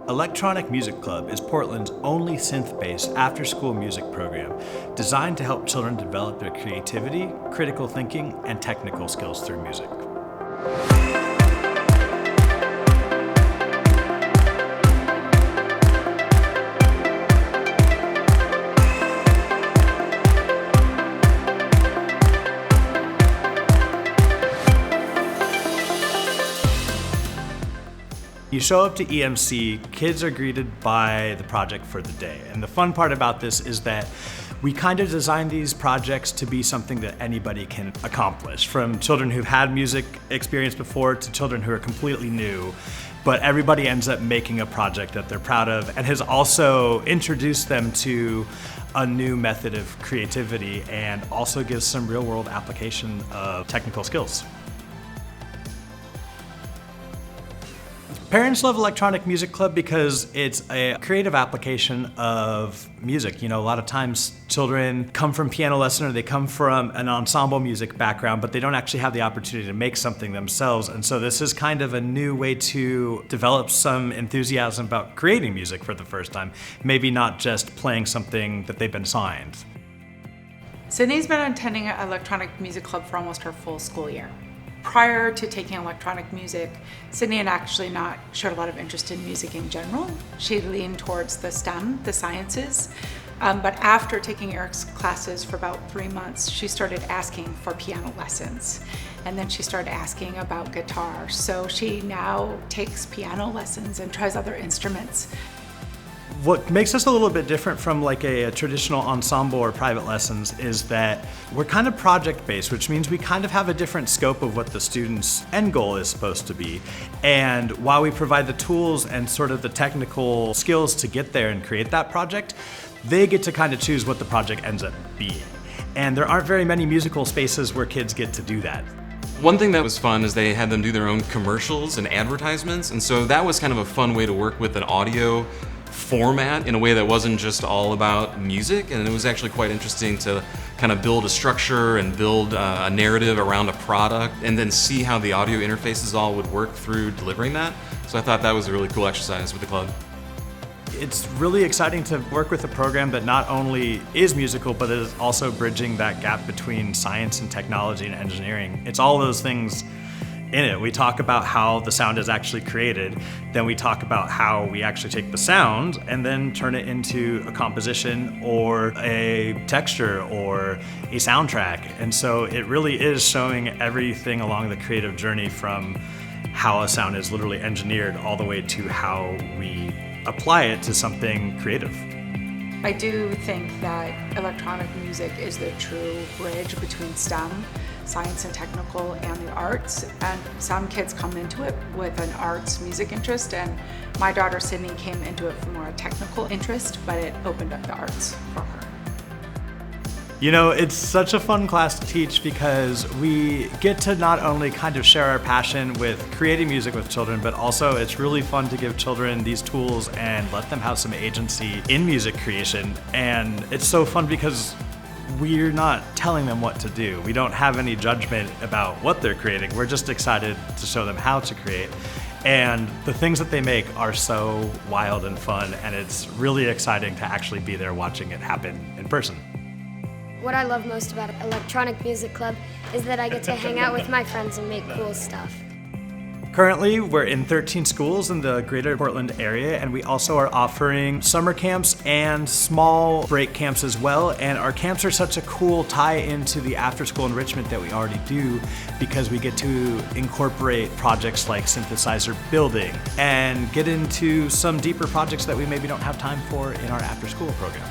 Electronic Music Club is Portland's only synth-based after-school music program designed to help children develop their creativity, critical thinking, and technical skills through music. You show up to EMC, kids are greeted by the project for the day. And the fun part about this is that we kind of designed these projects to be something that anybody can accomplish, from children who've had music experience before to children who are completely new. But everybody ends up making a project that they're proud of and has also introduced them to a new method of creativity and also gives some real-world application of technical skills. Parents love Electronic Music Club because it's a creative application of music. You know, a lot of times children come from piano lesson or they come from an ensemble music background, but they don't actually have the opportunity to make something themselves. And so this is kind of a new way to develop some enthusiasm about creating music for the first time, maybe not just playing something that they've been assigned. Sydney's been attending Electronic Music Club for almost her full school year. Prior to taking electronic music, Sydney had actually not showed a lot of interest in music in general. She leaned towards the STEM, the sciences, but after taking Eric's classes for about 3 months, she started asking for piano lessons. And then she started asking about guitar. So she now takes piano lessons and tries other instruments. What makes us a little bit different from like a traditional ensemble or private lessons is that we're kind of project-based, which means we kind of have a different scope of what the student's end goal is supposed to be. And while we provide the tools and sort of the technical skills to get there and create that project, they get to kind of choose what the project ends up being. And there aren't very many musical spaces where kids get to do that. One thing that was fun is they had them do their own commercials and advertisements, and so that was kind of a fun way to work with an audio format in a way that wasn't just all about music, and it was actually quite interesting to kind of build a structure and build a narrative around a product and then see how the audio interfaces all would work through delivering that. So I thought that was a really cool exercise with the club. It's really exciting to work with a program that not only is musical, but is also bridging that gap between science and technology and engineering. It's all those things in it. We talk about how the sound is actually created, then we talk about how we actually take the sound and then turn it into a composition or a texture or a soundtrack. And so it really is showing everything along the creative journey, from how a sound is literally engineered all the way to how we apply it to something creative. I do think that electronic music is the true bridge between STEM, science and technical, and the arts. And some kids come into it with an arts music interest, and my daughter Sydney came into it from more a technical interest, but it opened up the arts for her. You know, it's such a fun class to teach because we get to not only kind of share our passion with creating music with children, but also it's really fun to give children these tools and let them have some agency in music creation. And it's so fun because we're not telling them what to do. We don't have any judgment about what they're creating. We're just excited to show them how to create. And the things that they make are so wild and fun, and it's really exciting to actually be there watching it happen in person. What I love most about Electronic Music Club is that I get to hang out with my friends and make cool stuff. Currently, we're in 13 schools in the greater Portland area, and we also are offering summer camps and small break camps as well. And our camps are such a cool tie into the after-school enrichment that we already do, because we get to incorporate projects like synthesizer building and get into some deeper projects that we maybe don't have time for in our after-school program.